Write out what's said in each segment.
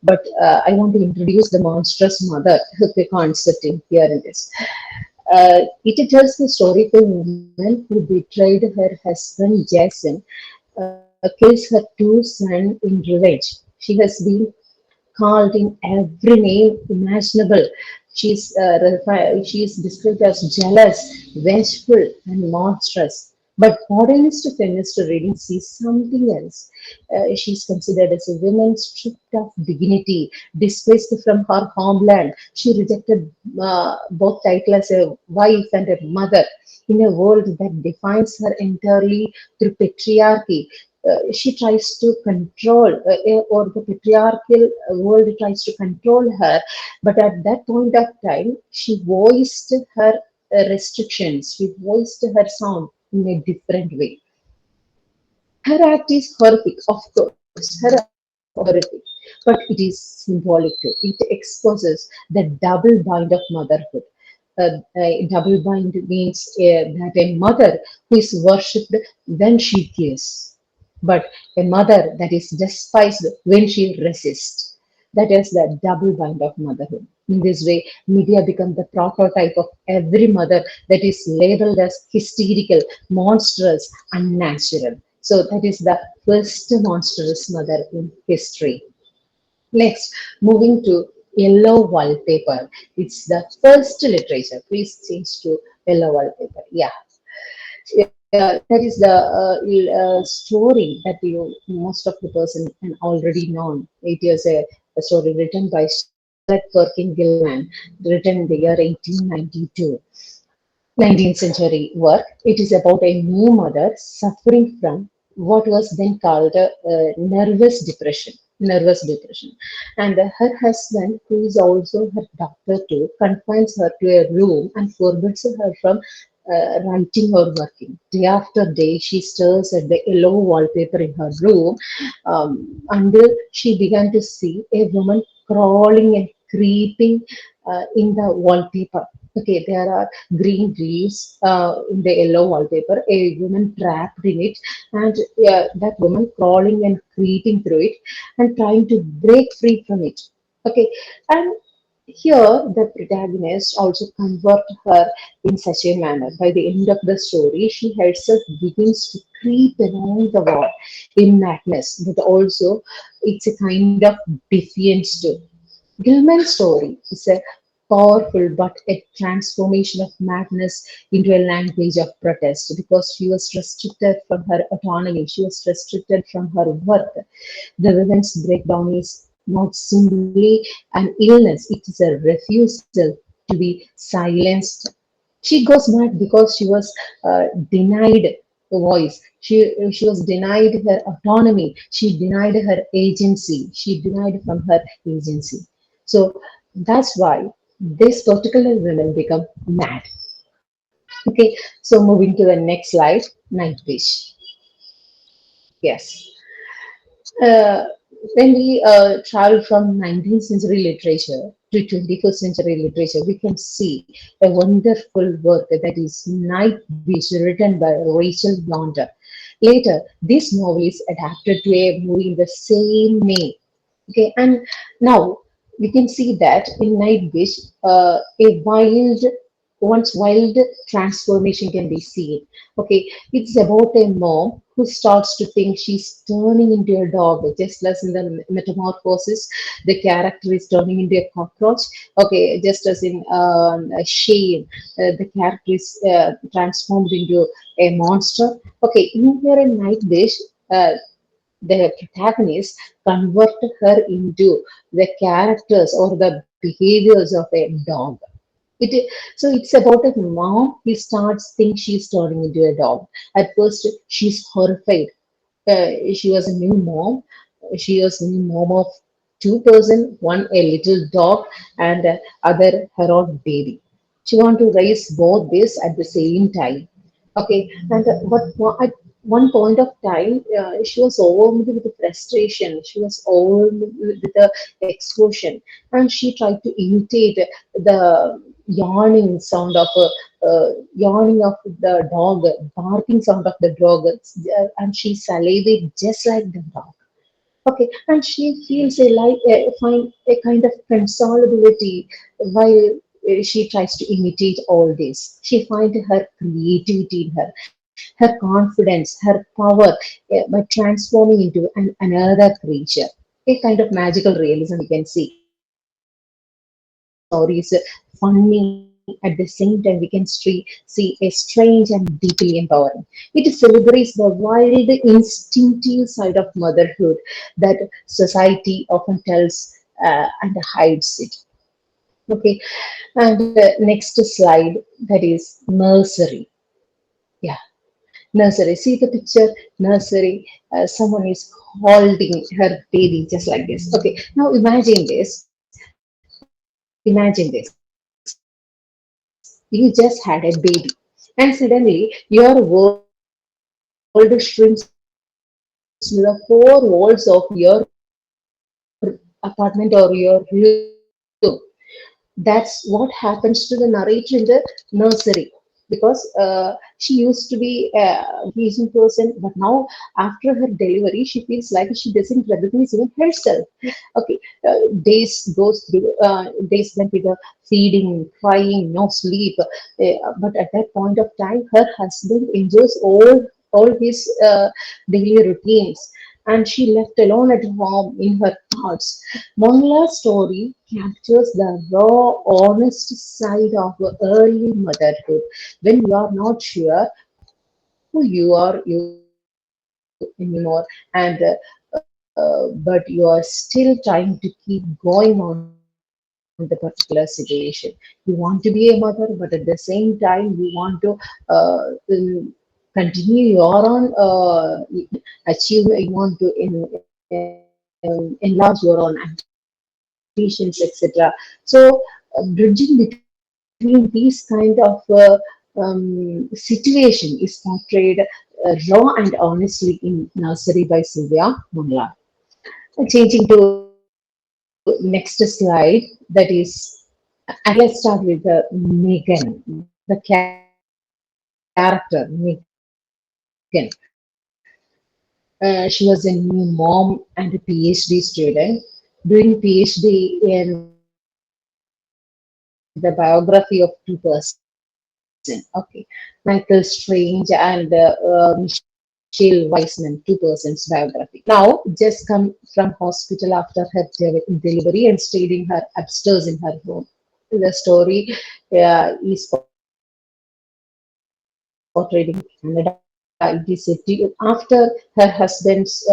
But I want to introduce the monstrous mother, the concept in here in this. It tells the story of a woman who betrayed her husband Jason, kills her two sons in revenge. She has been called in every name imaginable. She is described as jealous, vengeful, and monstrous. But modernist feminist reading sees something else. She is considered as a woman stripped of dignity, displaced from her homeland. She rejected both titles as a wife and a mother in a world that defines her entirely through patriarchy. She tries to control, or the patriarchal world tries to control her, but at that point of time she voiced her restrictions, she voiced her sound in a different way. Her act is horrific, of course, her act is horrific, but it is symbolic too. It exposes the double bind of motherhood. A double bind means that a mother who is worshipped when she gives, but a mother that is despised when she resists. That is the double bind of motherhood. In this way, media become the prototype of every mother that is labeled as hysterical, monstrous, unnatural. So that is the first monstrous mother in history. Next, moving to yellow wallpaper. It's the first literature. Please change to yellow wallpaper. Yeah. That is the story that you most of the person can already known. It is a story written by Charlotte Perkin Gilman, written in the year 1892. 19th century work. It is about a new mother suffering from what was then called nervous depression. Nervous depression, and her husband, who is also her doctor too, confines her to a room and forbids her from writing or working. Day after day, she stares at the yellow wallpaper in her room until she began to see a woman crawling and creeping in the wallpaper. Okay, there are green leaves in the yellow wallpaper, a woman trapped in it, and that woman crawling and creeping through it and trying to break free from it. Okay, and here the protagonist also convert her in such a manner. By the end of the story, she herself begins to creep along the wall in madness, but also it's a kind of defiance too. Gilman's story is a powerful but a transformation of madness into a language of protest because she was restricted from her autonomy, she was restricted from her worth. The women's breakdown is not simply an illness, it is a refusal to be silenced. She goes mad because she was denied a voice. She was denied her autonomy. She denied her agency. She denied from her agency. So that's why this particular women become mad. Okay, so moving to the next slide, night wish. Yes. Uh, when we travel from 19th century literature to 21st century literature, we can see a wonderful work that is Night Wish, written by Rachel Blonder. Later, this novel is adapted to a movie in the same name. Okay, and now we can see that in Night Wish, a once wild transformation can be seen. Okay, it's about a mom who starts to think she's turning into a dog, just as in the metamorphosis, the character is turning into a cockroach. Okay, just as in Shane, the character is transformed into a monster. Okay, in here in Night Wish, the protagonist convert her into the characters or the behaviors of a dog. So it's about a mom who starts think she's turning into a dog. At first, she's horrified. She was a new mom. She was a new mom of two person, one a little dog and other her own baby. She want to raise both this at the same time. Okay, and at one point of time, she was overwhelmed with the frustration. She was overwhelmed with the explosion, and she tried to imitate the yawning sound of yawning of the dog, barking sound of the dog, and she salivated just like the dog. Okay, and she feels find a kind of consolability while she tries to imitate all this. She finds her creativity in her confidence, her power by transforming into another creature. A kind of magical realism we can see. Stories funny at the same time we can see a strange and deeply empowering. It celebrates the wild, instinctive side of motherhood that society often tells and hides it. Okay, and next slide, that is nursery. Yeah, nursery. See the picture, nursery. Someone is holding her baby just like this. Okay, now imagine this. Imagine this. You just had a baby, and suddenly your world shrinks to the four walls of your apartment or your room. That's what happens to the narrator in the nursery, because she used to be a pleasing person, but now after her delivery, she feels like she doesn't recognize even herself. Okay, days goes through, days went with the feeding, crying, no sleep. But at that point of time, her husband enjoys all his daily routines, and she left alone at home in her thoughts. Mongla's story captures the raw, honest side of early motherhood when you are not sure who you anymore, and but you are still trying to keep going on the particular situation. You want to be a mother, but at the same time, you want to continue your own achievement. You want to enlarge your own ambitions, etc. So, bridging between these kind of situation is portrayed raw and honestly in Nursery by Sylvia Mongla. Changing to next slide, that is, and let's start with Megan, the character Megan. She was a new mom and a PhD student, doing PhD in the biography of two person. Okay, Michael Strange and Michelle Weissman, two persons biography. Now, just come from hospital after her delivery and stayed in her upstairs in her home. The story is portrayed in Canada. It is set after her husband's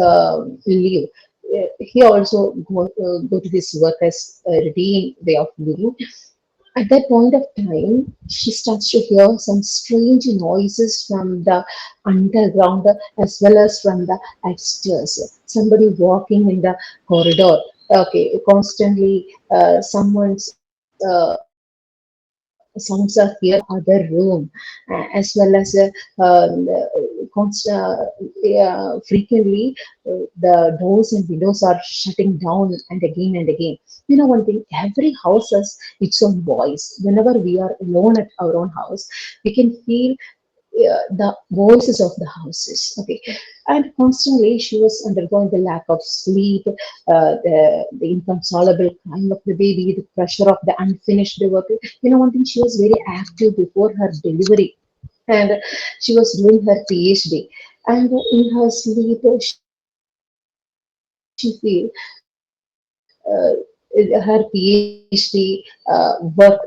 leave. He also go to his work as routine way of living. At that point of time, she starts to hear some strange noises from the underground as well as from the upstairs. Somebody walking in the corridor. Okay, constantly someone's sounds are here from the other room, as well as frequently the doors and windows are shutting down and again and again. You know one thing, every house has its own voice. Whenever we are alone at our own house, we can feel the voices of the houses. Okay, and constantly she was undergoing the lack of sleep, the inconsolable crying of the baby, the pressure of the unfinished work. You know, one thing, she was very active before her delivery, and she was doing her PhD. And in her sleep, she feel her PhD work.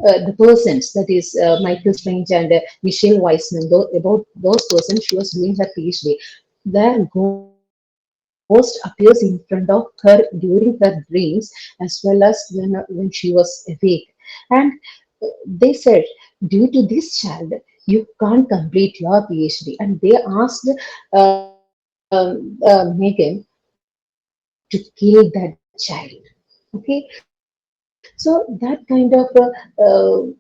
The persons, that is Michael Strange and Michelle Weissman, about those persons, she was doing her PhD. Their ghost appears in front of her during her dreams, as well as when she was awake. And they said, due to this child, you can't complete your PhD. And they asked Megan to kill that child. Okay, so that kind of a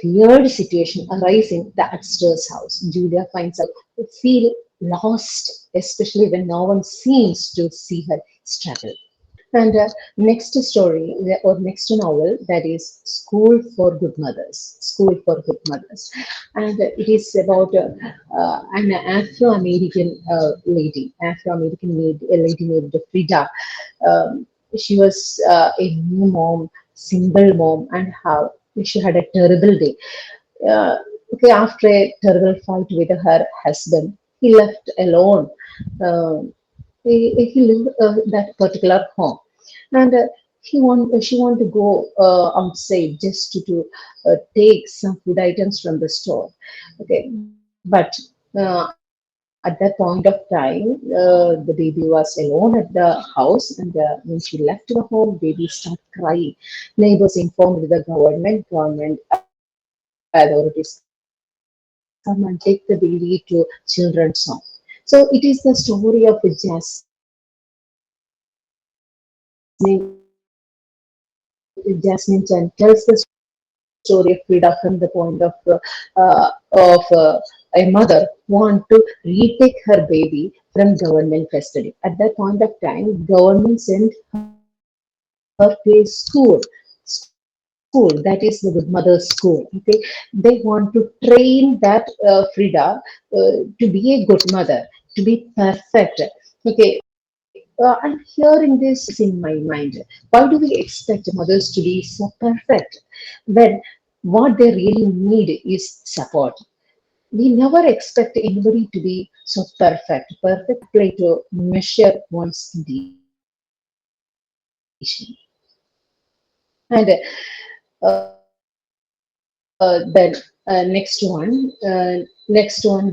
weird situation arising the upstairs house. Julia finds out feel lost, especially when no one seems to see her struggle. And next story or next novel, that is School for Good Mothers. School for Good Mothers, and it is about an Afro-American lady named Frida. She was a new mom, single mom, and how she had a terrible day. Uh, okay, after a terrible fight with her husband, he left alone. Um he lived that particular home, and she want to go outside just to take some food items from the store. Okay, but at that point of time, the baby was alone at the house, and when she left the home, baby started crying. Neighbors informed the government authorities come and take the baby to children's home. So it is the story of Jasmine Chan tells the story of Frida from the point of a mother want to retake her baby from government custody. At that point of time, government sent her to a school, that is the Good Mother School. Okay, they want to train that Frida to be a good mother, to be perfect. Okay, I'm hearing this in my mind. Why do we expect mothers to be so perfect when what they really need is support? We never expect anybody to be so perfect. Perfect play to measure one's condition. And then next one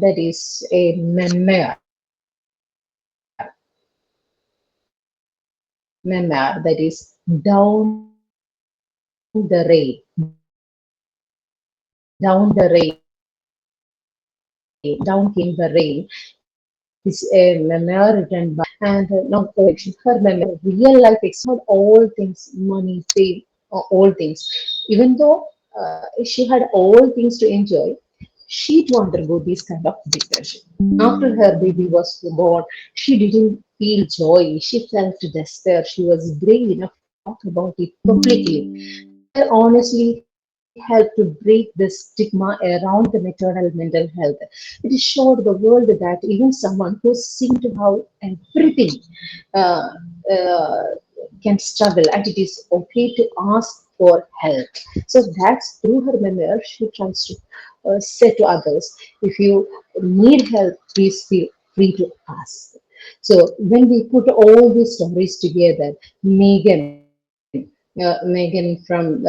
that is a memoir, that is Down the Rain. Down the Rain. Down Came the Rain is a memoir written by, and not fiction, her memoir, real life experience, all things, money, fame, all things. Even though she had all things to enjoy, she too undergo this kind of depression. After her baby was born, she didn't feel joy. She felt despair. She was brave enough to talk about it publicly. Memoir honestly helped to break the stigma around the maternal mental health. It showed the world that even someone who seemed to have everything uh, uh, can struggle, and it is okay to ask for help. So that's through her memoir, she tries to say to others, if you need help, please feel free to ask. So when we put all these stories together, Megan from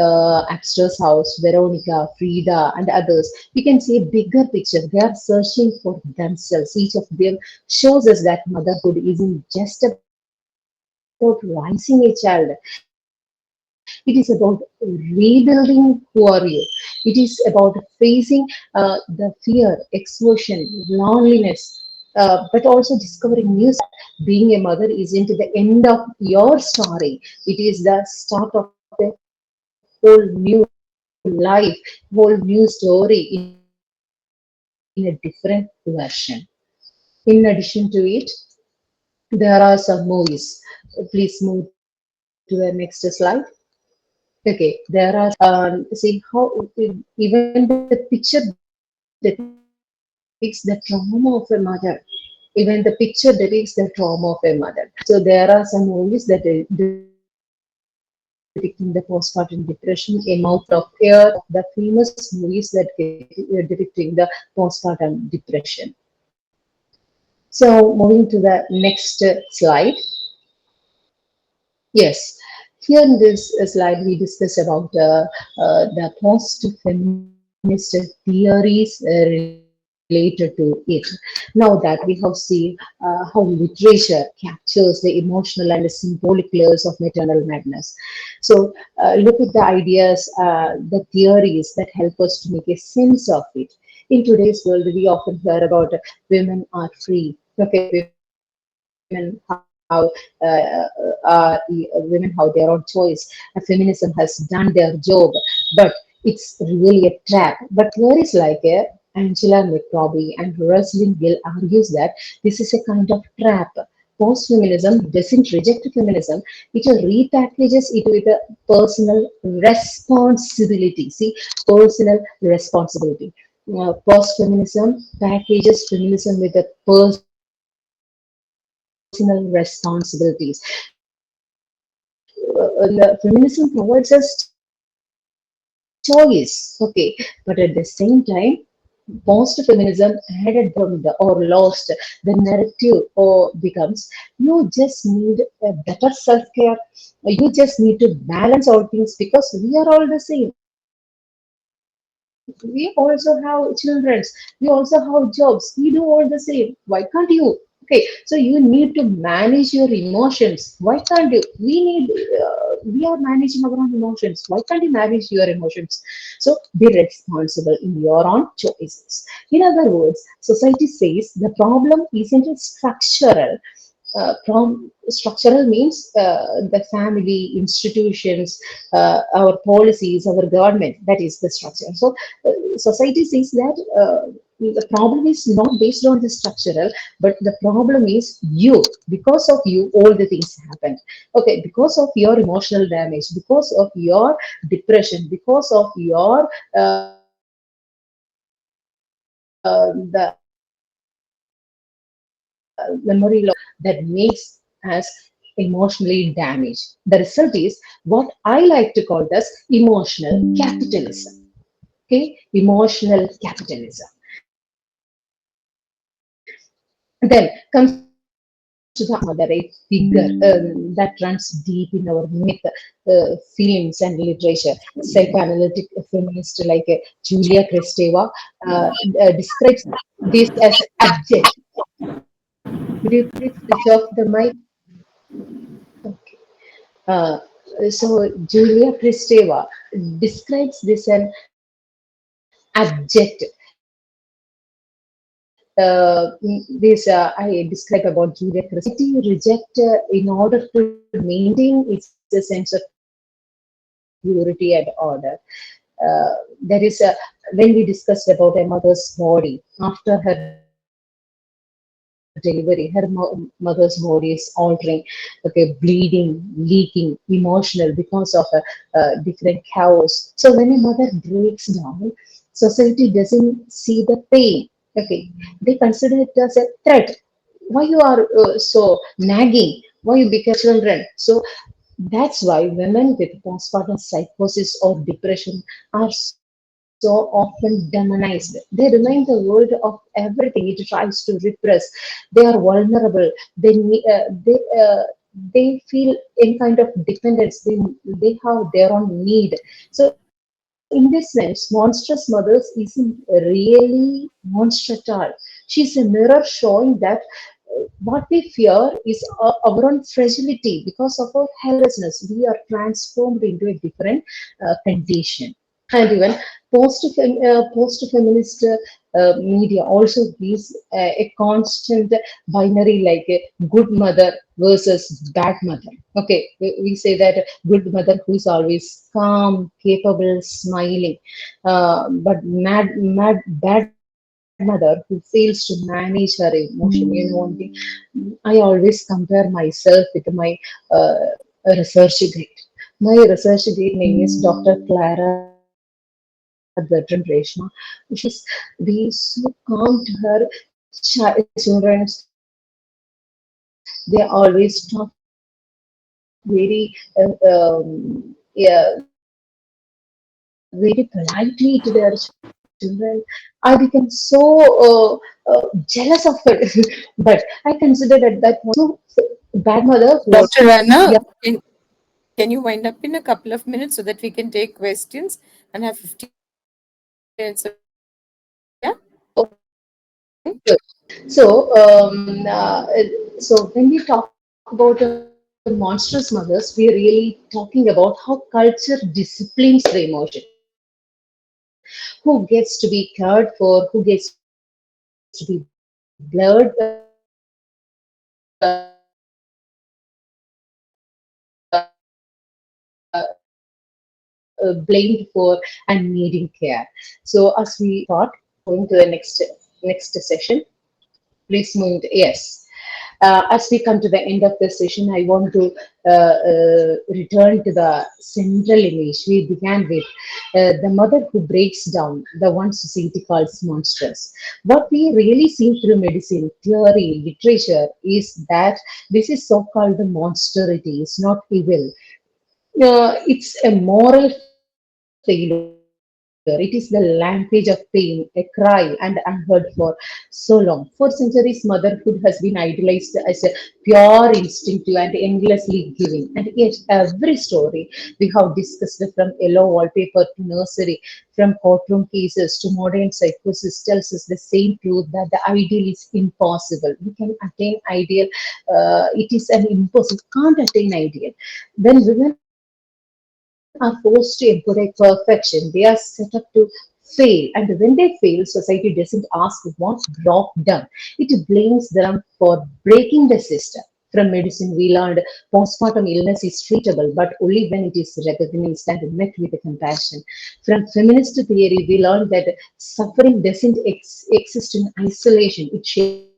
Axter's house, Veronica, Frida, and others, we can see a bigger picture. They are searching for themselves. Each of them shows us that motherhood isn't just about raising a child. It is about rebuilding who are you. It is about facing the fear, exhaustion, loneliness, but also discovering new being a mother isn't the end of your story. It is the start of a whole new life, whole new story in a different version. In addition to it, there are some movies. Please move to the next slide. Okay, there are see how even the picture depicts the trauma of a mother. Even the picture depicts the trauma of a mother. So there are some movies that depicting the postpartum depression, A Mouth of Air, the famous movies that the famous movies that depicting the postpartum depression. So moving to the next slide. Yes, here in this slide we discuss about the post-feminist theories related to it. Now that we have seen how literature captures the emotional and symbolic layers of maternal madness. So look at the ideas, the theories that help us to make a sense of it. In today's world, we often hear about women are free. Okay, women have their own choice. Feminism has done their job, but it's really a trap. But theories like Angela McRobbie and Rosalind Gill argues that this is a kind of trap. post-feminism doesn't reject feminism, it repackages it with a personal responsibility. See, personal responsibility. Post-feminism packages feminism with a personal responsibilities. The feminism provides us choice, okay, but at the same time, post-feminism added or lost the narrative or becomes you just need a better self-care. You just need to balance all things because we are all the same. We also have children. We also have jobs. We do all the same. Why can't you? Okay, so you need to manage your emotions. Why can't you? We are managing our own emotions. Why can't you? We are managing our own emotions. Why can't you manage your emotions? So be responsible in your own choices. In other words, society says the problem isn't structural. Structural means the family, institutions, our policies, our government. That is the structure. So society says that the problem is not based on the structural, but the problem is you. Because of you, all the things happen. Okay, because of your emotional damage, because of your depression, because of your the memory loss that makes us emotionally damaged. The result is what I like to call as emotional capitalism. Okay, emotional capitalism. Then comes to the mother, a figure that runs deep in our myth, films, and literature. Psychoanalytic feminists like Julia Kristeva describes this as abject. Could you please switch off the mic? Okay. Uh, so Julia Kristeva describes this an abject. This I describe about Julia Kristeva. Reject in order to maintain its sense of purity and order. There is a when we discussed about a mother's body after her delivery, mother's body is altering, okay, bleeding, leaking, emotional because of different chaos. So when a mother breaks down, society doesn't see the pain. Okay, they consider it as a threat. Why you are so nagging? Why you become children? So that's why women with postpartum psychosis or depression are so often demonized. They remind the world of everything it tries to repress. They are vulnerable. They feel any kind of dependence. They have their own need. So in this sense, monstrous mothers isn't really monstrous. She's a mirror showing that what we fear is our own fragility because of our helplessness. We are transformed into a different condition. And even post-feminist media also gives a constant binary like a good mother versus bad mother. Okay, we say that good mother who is always calm, capable, smiling, but bad mother who fails to manage her emotion. You know one thing, I always compare myself with my uh, research grade. My research grade name is Dr. Clara Bertrand Reshma. She's be so calm to her children. They always talk very yeah, very politely to their children. I became so jealous of her. But I considered at that point bad mother who was Dr. yeah. Rana, can you wind up in a couple of minutes so that we can take questions and have 15 minutes of discussion? Yeah? So, so when we talk about monstrous mothers, we are really talking about how culture disciplines the emotion. Who gets to be cared for? Who gets to be blurred? Blamed for and needing care. So, as we thought, going to the next session, please move. Yes. As we come to the end of this session, I want to return to the central image we began with, the mother who breaks down, the one society calls monstrous. What we really see through medicine, theory, literature is that this is so called the monsterity, is not evil. It's a moral failure. It is the language of pain, a cry, and unheard for so long. For centuries, motherhood has been idealized as a pure, instinctive, and endlessly giving. And yet, every story we have discussed, from yellow wallpaper to nursery, from courtroom cases to modern psychosis, tells us the same truth that the ideal is impossible. We can attain ideal, it is an impossible, can't attain ideal. When women are forced to embody perfection, they are set up to fail. And when they fail, society doesn't ask what broke them. It blames them for breaking the system. From medicine, we learned postpartum illness is treatable, but only when it is recognized and met with compassion. From feminist theory, we learned that suffering doesn't exist in isolation. It's shaped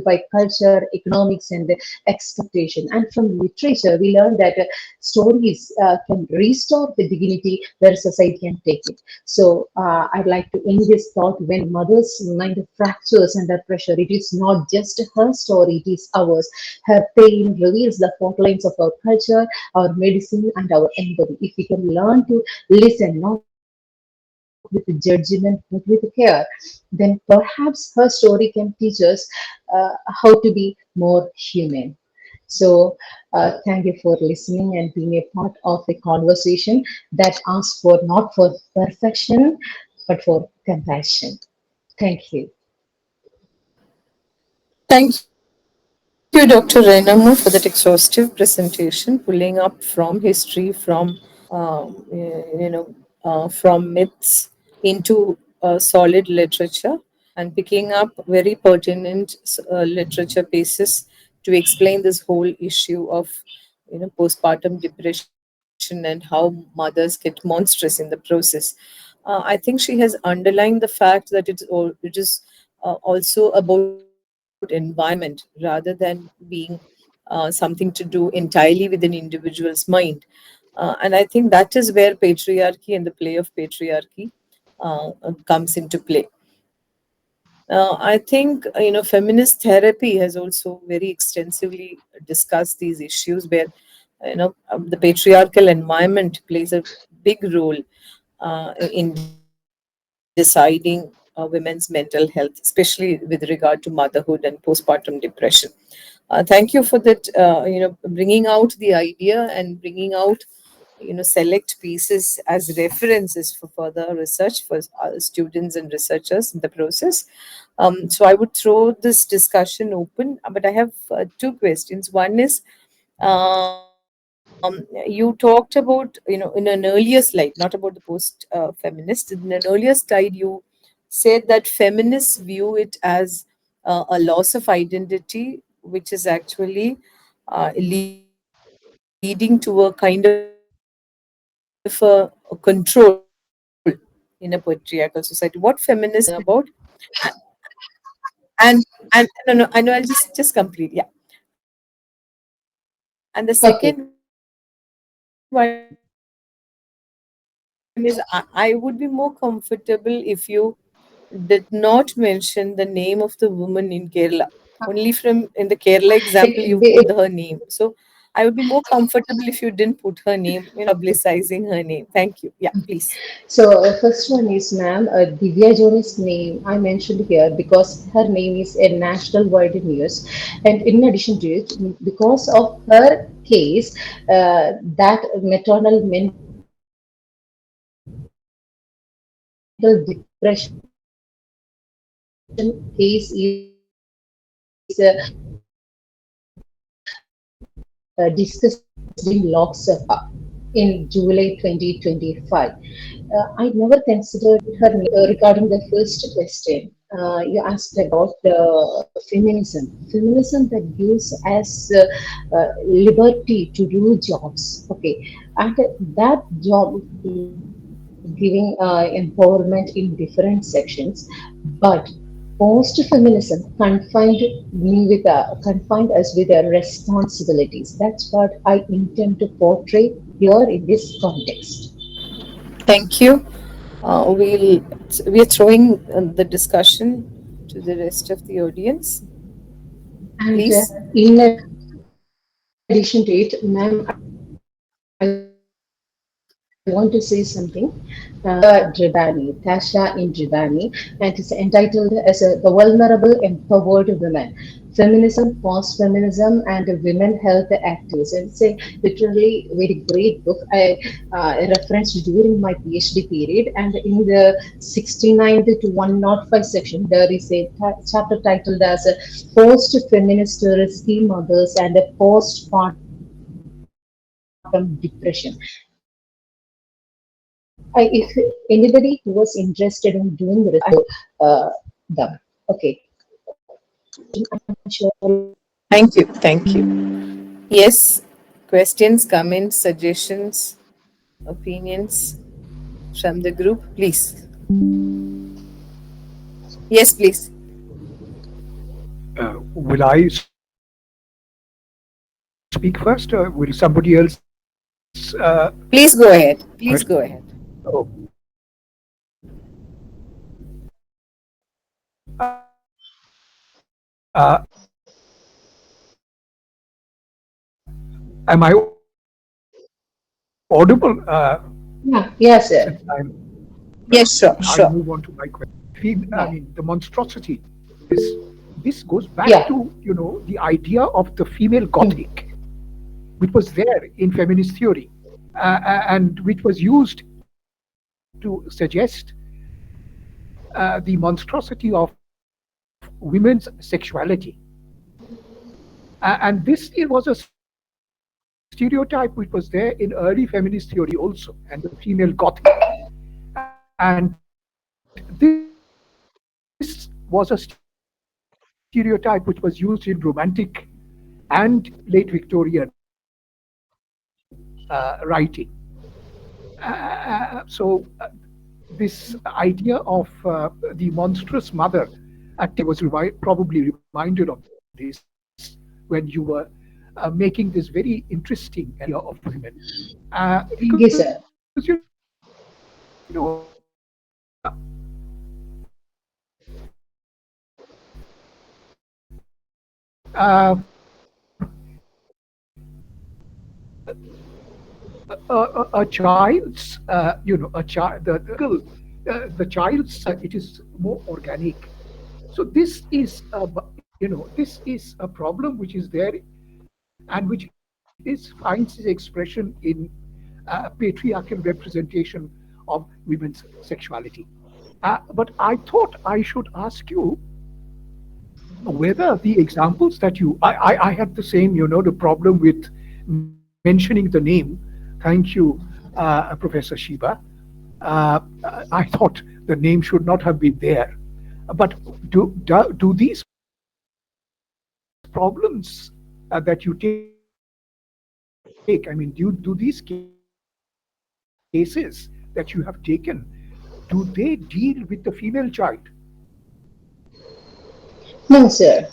by culture, economics, and expectation. And from literature, we learned that stories can restore the dignity where society can take it. So I'd like to end this thought: when mother's mind fractures under pressure, it is not just her story, it is ours. Her pain reveals the fault lines of our culture, our medicine, and our empathy. If we can learn to listen, not with judgment, but with care, then perhaps her story can teach us how to be more human. So, thank you for listening and being a part of a conversation that asks for not for perfection, but for compassion. Thank you. Thank you, Dr. Rehna Mol, for that exhaustive presentation, pulling up from history, from from myths into solid literature, and picking up very pertinent literature pieces to explain this whole issue of postpartum depression and how mothers get monstrous in the process. I think she has underlined the fact that it is also about environment rather than being something to do entirely with an individual's mind. And I think that is where patriarchy and the play of patriarchy comes into play. I think feminist therapy has also very extensively discussed these issues, where the patriarchal environment plays a big role in deciding women's mental health, especially with regard to motherhood and postpartum depression. Thank you for that. Bringing out the idea and bringing out select pieces as references for further research for students and researchers in the process. So I would throw this discussion open, but I have two questions. One is, you talked about, in an earlier slide, not about the post feminist. In an earlier slide, you said that feminists view it as a loss of identity, which is actually leading to a kind of a control in a patriarchal society. What feminists really mean about, and and no, no, I know, I'll just complete. Yeah. And the second one is, I Okay. would be more comfortable if you did not mention the name of the woman in Kerala. Only from in the Kerala example, you've put her name. So I would be more comfortable if you didn't put her name, publicizing her name. Thank you. Yeah, please. So, first one is, ma'am, Divya Jones' name I mentioned here because her name is a national wide news, and in addition to it, because of her case, that maternal mental depression case is discussed in Lok Sabha in July 2025. I never considered her name. Regarding the first question, you asked about feminism that gives us liberty to do jobs. Okay, and that job giving empowerment in different sections, but Post-feminism confined us with our responsibilities. That's what I intend to portray here in this context. Thank you. We are throwing the discussion to the rest of the audience. And Please. in addition to it, ma'am, I want to say something. Tasha in Dribani, and it's entitled as The Vulnerable Empowered Women. Feminism, Post-Feminism, and Women Health Activists. It's a literally very great book I referenced during my PhD period. And in the 69th to 105 section, there is a chapter titled as Post-Feminist Risky Mothers and a Postpartum Depression. If anybody who was interested in doing the research, them. Okay. I'm sure. Thank you. Thank you. Yes. Questions, comments, suggestions, opinions from the group, please. Yes, please. Will I speak first, or will somebody else first? Please go ahead. Please go ahead. Oh, am I audible? Yeah, yes, sir. Since Yes, sure, I'll sure. move on to my question. I Yeah, mean, the monstrosity. This this goes back yeah. to the idea of the female Mm. Gothic, which was there in feminist theory, and which was used to suggest the monstrosity of women's sexuality. And this it was a stereotype which was there in early feminist theory also, and the female Gothic. And this was a stereotype which was used in romantic and late Victorian writing. So this idea of the monstrous mother, actually, I was probably reminded of this when you were making this very interesting idea of women, Thank you, because sir. a child's, the child's, it is more organic. So this is a problem which is there, and which finds its expression in patriarchal representation of women's sexuality. But I thought I should ask you whether the examples that I had the same, the problem with mentioning the name. Thank you, Professor Sheeba. Uh, I thought the name should not have been there. But do these problems that you take, I mean, do these cases that you have taken, do they deal with the female child? No, sir.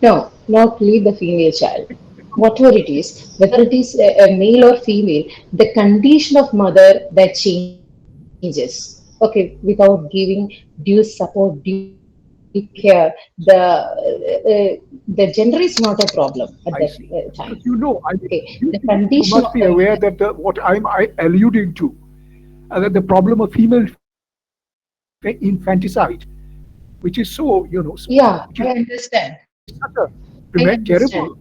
No, not leave the female child. Whatever it is, whether it is a male or female, the condition of mother that changes. Okay, without giving due support, due care, the gender is not a problem at that I see. time. Because I Okay, mean, the you condition of must the be aware that what I'm alluding to, that the problem of female infanticide, which is so, yeah, which is I such a understand. terrible, I understand.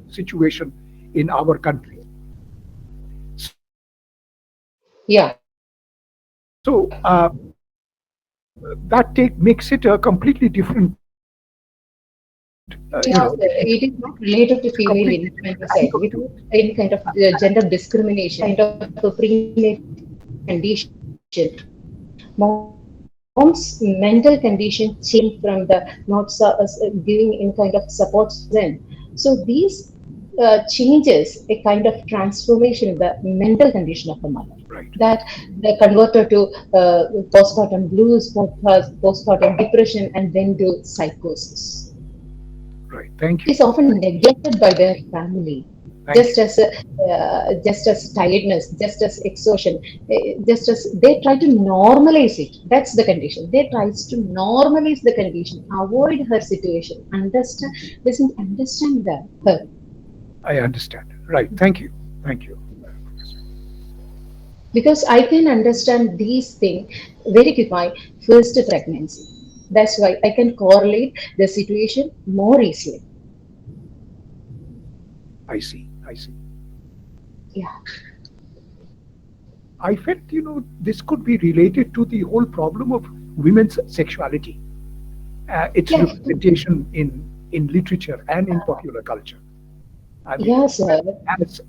situation in our country. Yeah, So that makes it a completely different, yeah, it's sir. It is not related to a female completely different infanticide angle to without it. any kind of gender discrimination, kind of a prenatal condition. Mom's mental condition changing from the not giving in kind of support then. So these changes, a kind of transformation in the mental condition of the mother. Right. That they convert her to postpartum blues, postpartum depression, and then to psychosis. Right. Thank you. Is often neglected by their family, Thank you. just as tiredness, just as exhaustion, just as they try to normalize it. That's the condition. They tries to normalize the condition, avoid her situation, understand, doesn't understand that her. I understand. Right. Thank you. Thank you. Because I can understand these things very quick. My first pregnancy. That's why I can correlate the situation more easily. I see. I see. Yeah. I felt, this could be related to the whole problem of women's sexuality, its Yeah. representation in literature and in popular culture. I mean, Yeah, sir.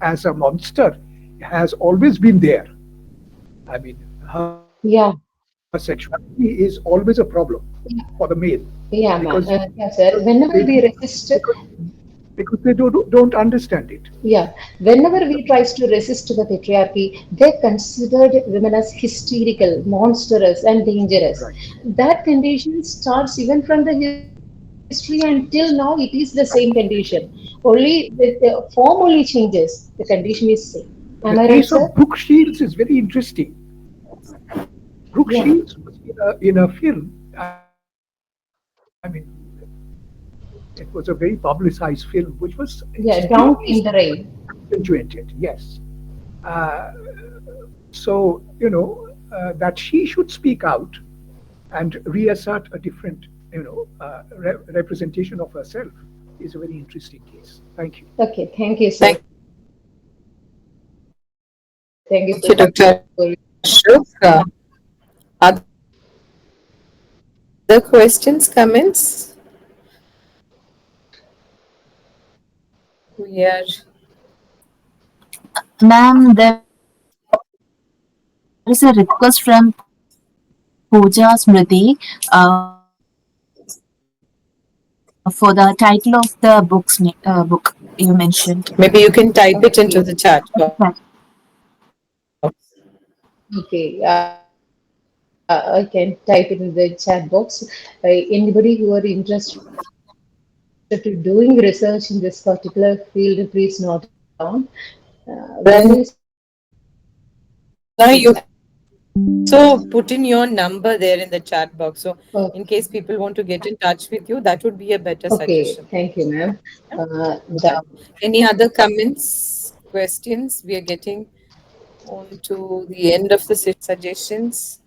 as a monster has always been there. I mean, her Yeah. sexuality is always a problem for the male because Yeah, ma'am. Yeah, they sir. Whenever we resist, because they don't understand it. yeah, whenever we tries to resist the patriarchy, they considered women as hysterical, monstrous, and dangerous. Right. That condition starts even from the history until now. It is the same condition. Only the form only changes. The condition is same. Am I The right, sir? case of Brooke Shields is very interesting. Brooke Yeah, Shields was in a film. I mean, it was a very publicized film, which was yeah. extremely Down in the rain. accentuated. Yes. Uh, so, that she should speak out and reassert a different, representation of herself is a very interesting case. Thank you. Okay, thank you, sir. Thank you Thank you, for Dr. Ashok. Other questions, comments? We are Ma'am, there is a request from Pooja Smriti for the title of the book you mentioned. maybe you can type it into okay. the chat box. Okay, I can type it in the chat box. Anybody who are interested to doing research in this particular field, please note it down. Whenever you see the topic, Now you also put in your number there in the chat box. So in case okay, people want to get in touch with you, that would be a better suggestion. okay, thank you, ma'am. Yeah? The Any other comments, questions? We are getting on to the end of the suggestions.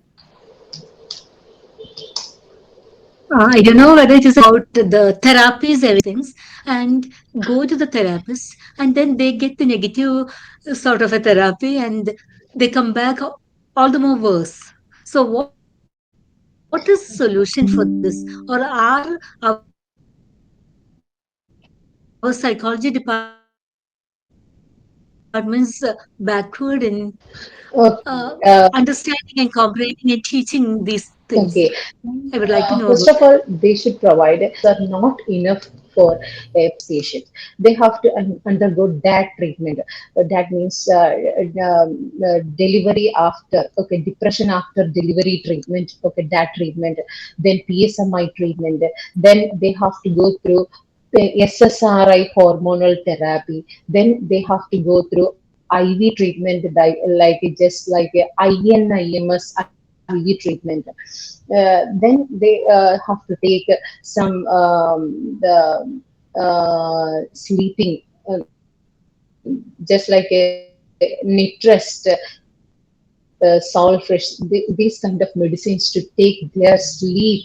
I don't know whether it is about the therapies, everything, and go to the therapist, and then they get the negative sort of a therapy, and they come back all the more worse. So, what is solution for this, or are our psychology departments backward in understanding and comprehending and teaching these things? okay, I would like to know about it. okay. First of all, they should provide are not enough for a patient. They have to undergo that treatment. That means delivery after, okay, depression after delivery treatment, okay, that treatment, then PSMI treatment, then they have to go through the SSRI hormonal therapy, then they have to go through IV treatment, like just like a INIMS IV treatment. Then they have to take some sleeping, just like a nitrest, sulfish, these kind of medicines to take their sleep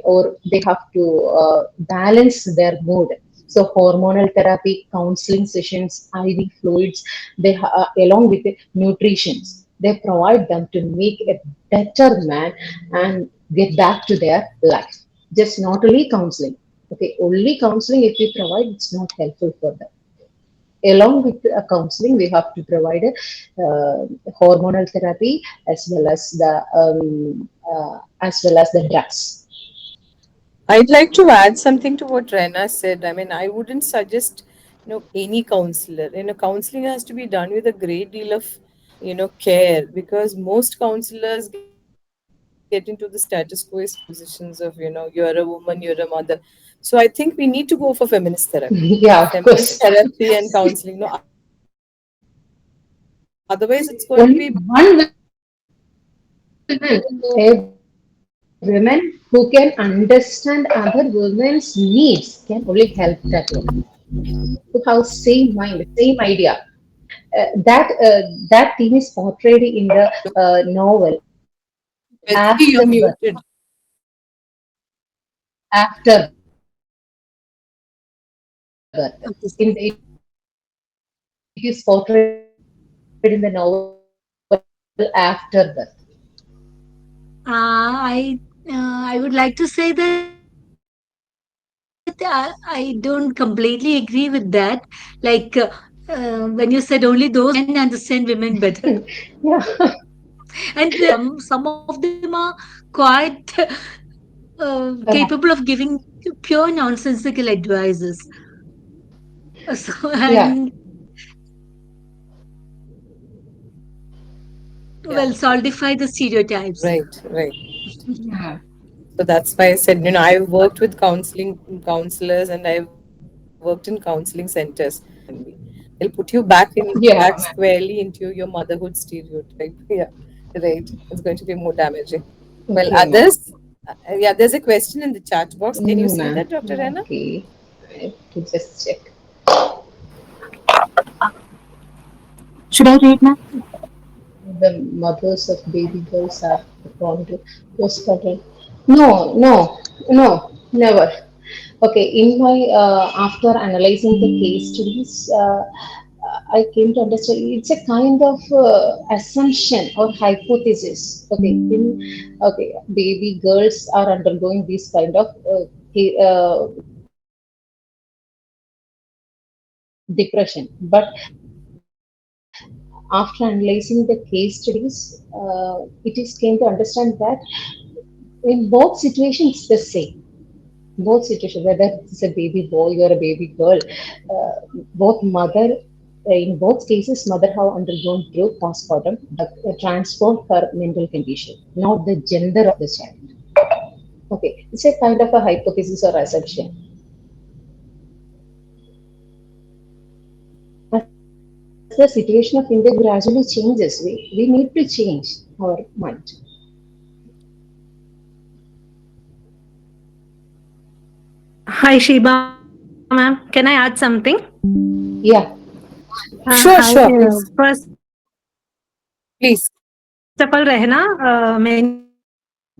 or they have to balance their mood. So hormonal therapy, counseling sessions, IV fluids, along with the nutrition, they provide them to make a better man and get back to their life. Just not only counseling. Okay, only counseling if we provide, it's not helpful for them. Along with counseling, we have to provide hormonal therapy as well as the drugs. I'd like to add something to what Rena said. I mean, I wouldn't suggest any counselor. Counseling has to be done with a great deal of care, because most counselors get into the status quoist positions of you're a woman, you're a mother. So I think we need to go for feminist therapy. Yeah, of Feminist course. therapy and counseling. No, otherwise it's going to be Only one woman, a woman who can understand other women's needs can only help that woman to have same mind, same idea. That theme is portrayed in the novel Betsy, you're Afterbirth. muted. Afterbirth. Okay. It is portrayed in the novel Afterbirth. I would like to say that I don't completely agree with that. Like when you said only those men understand women better, Yeah, and some of them are quite capable of giving pure nonsensical advices. So yeah, and well, solidify the stereotypes. Right. yeah, So that's why I said, I've worked with counselors, and I've worked in counseling centers. They'll put you back yeah. squarely into your motherhood stereotype. Yeah, right. It's going to be more damaging. Well, Okay, ma'am. others, yeah, there's a question in the chat box. Can you No, see ma'am. that, Dr. Rana? Okay, I have to just check. Should I read, ma'am? The mothers of baby girls are prone to postpartum. No, no, no, never. Okay, in my after analyzing the case studies, I came to understand it's a kind of assumption or hypothesis. Okay, baby girls are undergoing this kind of depression, but after analyzing the case studies, it is came to understand that in both situations the same. Both situations, whether it's a baby boy or a baby girl, both mother, in both cases, mother have undergone through postpartum, but transformed her mental condition, not the gender of the child. Okay, it's a kind of a hypothesis or assumption. As the situation of India gradually changes, we need to change our mind. Hi, Sheeba, ma'am. Can I add something? Yeah, Hi. Sure, sure, please. First of all, Rehna, Please.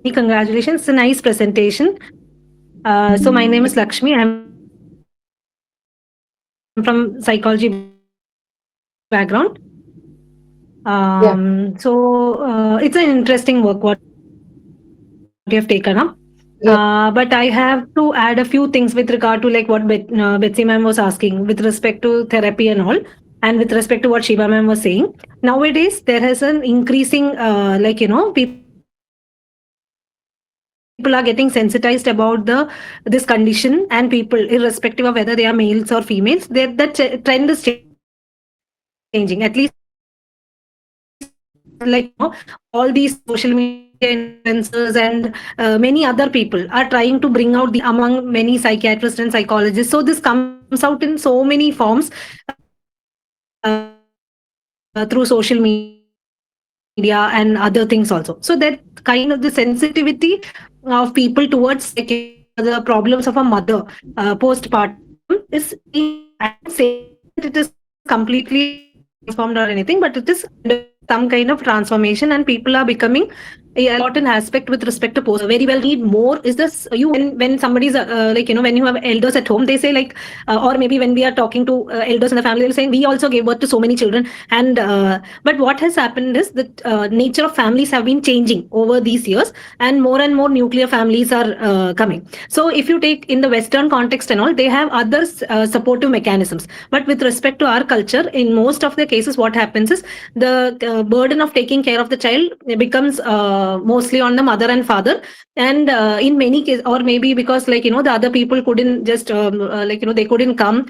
many congratulations. It's a nice presentation. So, my name is Lakshmi. I'm from psychology background. yeah, It's an interesting work what you have taken up. But I have yeah, to add a few things with regard to like what Betsy ma'am was asking with respect to therapy and all, and with respect to what Shiba ma'am was saying. Nowadays, there is an increasing, people are getting sensitized about this condition, and people, irrespective of whether they are males or females, that trend is changing. At least in India, all these social media influencers and many other people are trying to bring out the awareness among many psychiatrists and psychologists. So this comes out in so many forms, whether it is through social media through social media and other things also. So that kind of the sensitivity of people towards the problems of a mother postpartum is changing. I won't say that it is completely transformed or anything, but it is undergoing some kind of transformation, and people are becoming a lot of important aspect with respect to postpartum. Very well need more is this when somebody's when you have elders at home, they say like, or maybe when we are talking to elders in the family, they're saying we also gave birth to so many children. And but what has happened is that nature of families have been changing over these years, and more nuclear families are coming. So if you take in the western context and all, they have other supportive mechanisms. But with respect to our culture, in most of the cases what happens is the burden of taking care of the child becomes mostly on the mother and father. And in many cases, or maybe because the other people couldn't just they couldn't come,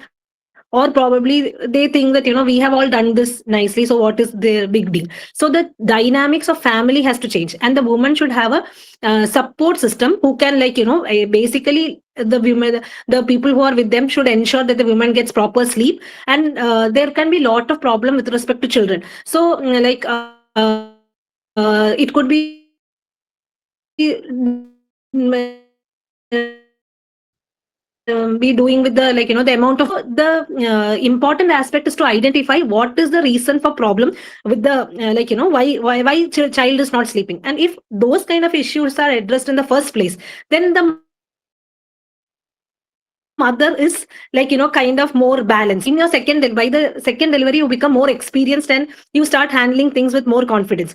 or probably they think that we have all done this nicely, so what is the big deal? So the dynamics of family has to change, and the woman should have a support system who can, like, basically the women, the people who are with them should ensure that the woman gets proper sleep. And there can be lot of problem with respect to children. So like it could be be doing with the, like, the amount of the important aspect is to identify what is the reason for problem with the like, why child is not sleeping. And if those kind of issues are addressed in the first place, then the mother is, like, kind of more balanced. In your by the second delivery, you become more experienced and you start handling things with more confidence.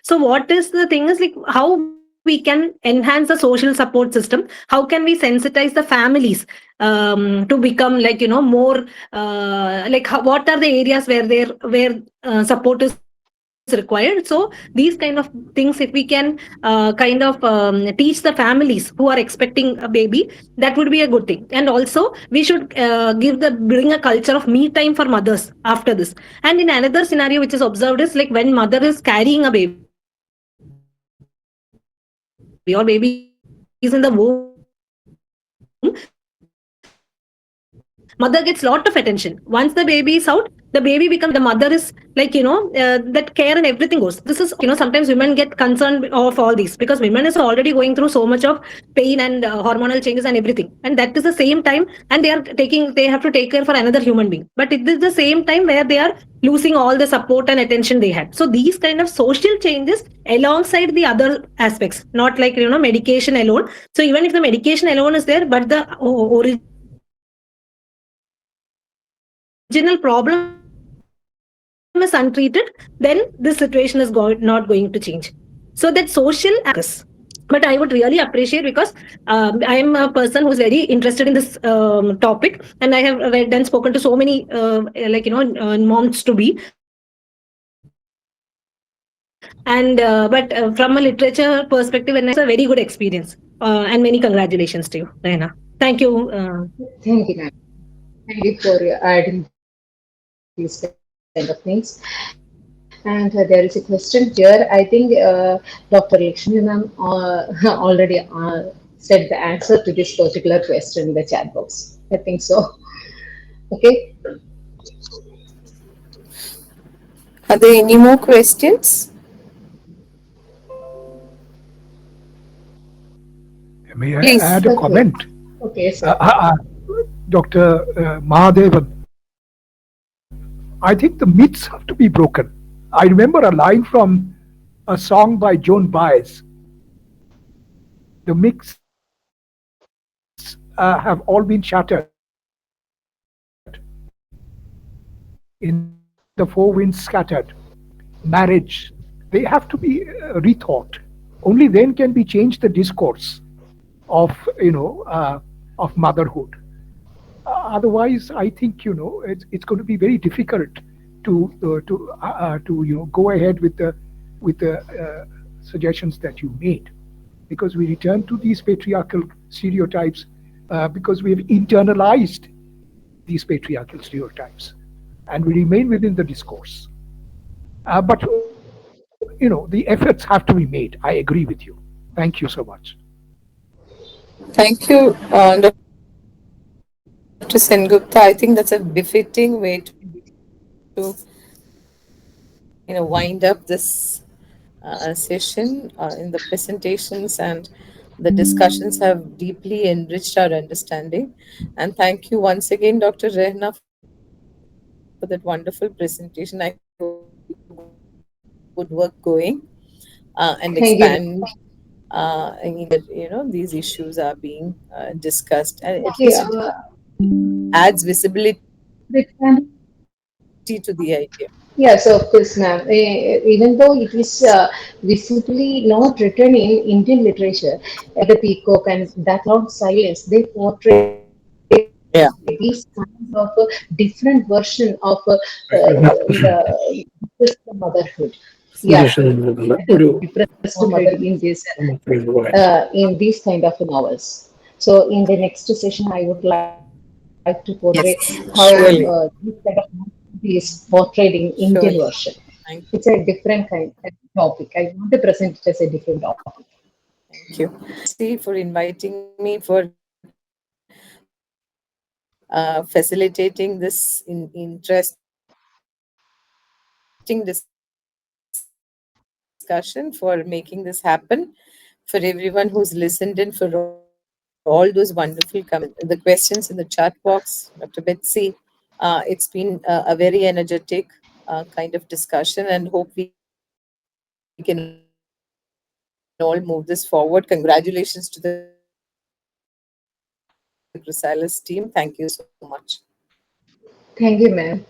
So what is the thing is, like, how we can enhance the social support system, how can we sensitize the families to become, like, more like, what are the areas where support is required. So these kind of things, if we can teach the families who are expecting a baby, that would be a good thing. And also we should bring a culture of me time for mothers after this. And in another scenario which is observed is, like, when mother is carrying a baby or baby is in the womb, the mother gets lot of attention. Once the baby is out, the baby becomes the mother is, like, that care and everything goes. This is also sometimes women get concerned of all these, because women is already going through so much of pain and hormonal changes and everything, and that is the same time, and they are taking, they have to take care for another human being, but it is the same time where they are losing all the support and attention they had. So these kind of social changes alongside the other aspects, not like, medication alone. So even if the medication alone is there, but the original problem is untreated, then this situation is not going to change. So that social aspect has to be focused. But I would really appreciate, because I am a person who is very interested in this topic, and I have read and spoken to so many moms to be. And but from a literature perspective, and I have a very good experience. And many congratulations to you, Rehna. Thank you. Thank you, ma'am. Thank you for adding these kind of things. And there is a question here. I think Dr. Lakshmi ma'am already said the answer to this particular question in the chat box. I think so. Okay. Are there any more questions? May I Please. add a Okay. comment? Okay, sir. Dr. Mahadevan, I think the myths have to be broken. I remember a line from a song by Joan Baez. The myths have all been shattered in the four winds scattered. Marriage, they have to be rethought. Only then can we change the discourse of of motherhood. Otherwise, I think it's going to be very difficult to go ahead with the suggestions that you made, because we return to these patriarchal stereotypes because we've internalized these patriarchal stereotypes, and we remain within the discourse. But the efforts have to be made. I agree with you. Thank you so much. Thank you, Dr. Sengupta. I think that's a befitting way to wind up this session. In the presentations and the discussions have deeply enriched our understanding. And thank you once again, Dr. Rehna, for that wonderful presentation. I hope you keep your good work going and expand Thank you, ma'am. where these issues are being discussed, and at Okay. least it adds visibility to the idea. Yes, of course, ma'am. Even though it is visibly not written in Indian literature, the Peacock and that long silence, they portray these kinds of different version of the depressed motherhood. Yeah, depressed mother in these kind of novels. So in the next session, I would like to like to portray how Surely, this kind of movie is portrayed in Indian surely. version. Thank, It's a different kind of topic. I want to present it as a different topic. thank you. See, for inviting me for facilitating this interesting discussion, for making this happen, for everyone who's listened in, for all those wonderful comments, and the questions in the chat box, Dr. Betsy. It's been a very energetic kind of discussion, and hope we can all move this forward. Congratulations to the CHRYSALIS team. Thank you so much. Thank you, ma'am.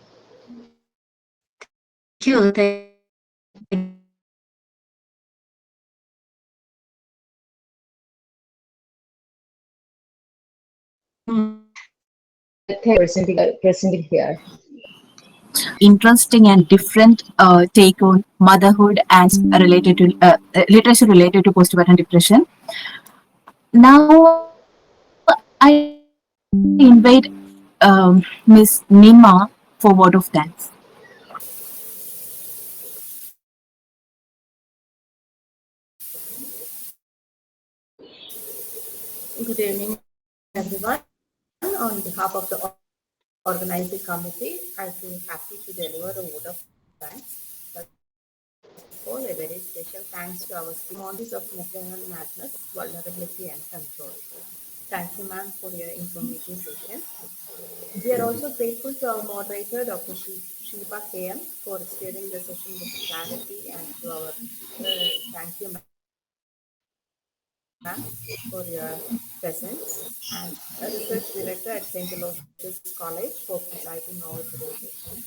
Presenting here. Interesting and different take on motherhood and related to literature related to postpartum depression. Now I invite Miss Nima for word of thanks. Good evening, everyone. On behalf of the organizing committee, I feel happy to deliver a word of thanks. First of all, a very special thanks to our steam authors of Maternal Madness, Vulnerability and Control. Thank you, ma'am, for your informative session. We are also grateful to our moderator, Dr. Sheeba KM, for steering the session with clarity, and to our thank you, ma'am, for your presence and a research director at St. Aloysius College for presiding over today's session.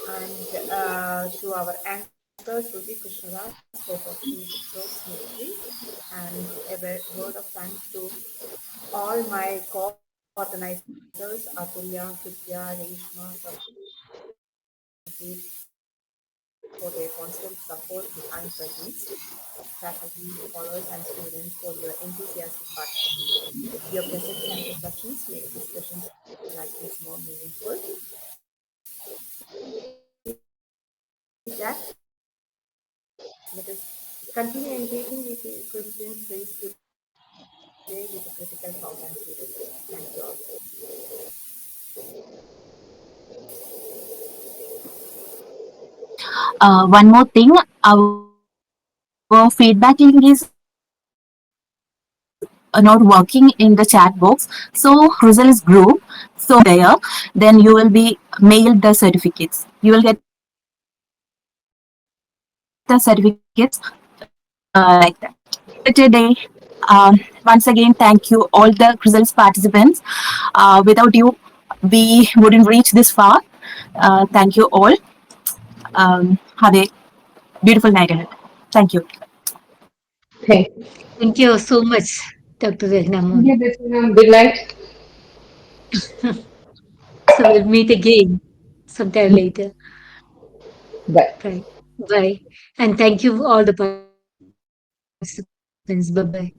And to our anchor, Shruti Krishnadas, for hosting the show smoothly. And a word of thanks to all my co-organizers, Atulya, Kritya, Reshma, Sarpreet, for their constant support behind the scenes, faculty, scholars, and students for your enthusiastic participation. Your presence and reflections make discussions like this more meaningful. With that, let us continue engaging with the questions raised today with a critical thought and curiosity. Thank you all. One more thing, our feedback link is not working in the chat box. So if you join CHRYSALIS group, so there, then you will be mailed the certificates. You will get the certificates like that. Have a better day. Once again, thank you all the CHRYSALIS participants. Without you, we wouldn't reach this far. Thank you all. Have a beautiful night ahead. Thank you. Thank Thank you so much, Dr. Rehna Mol. you. Betsy, ma'am. Good night. So we'll meet again sometime later. Bye. Right. Bye. And thank you all the participants. Bye bye.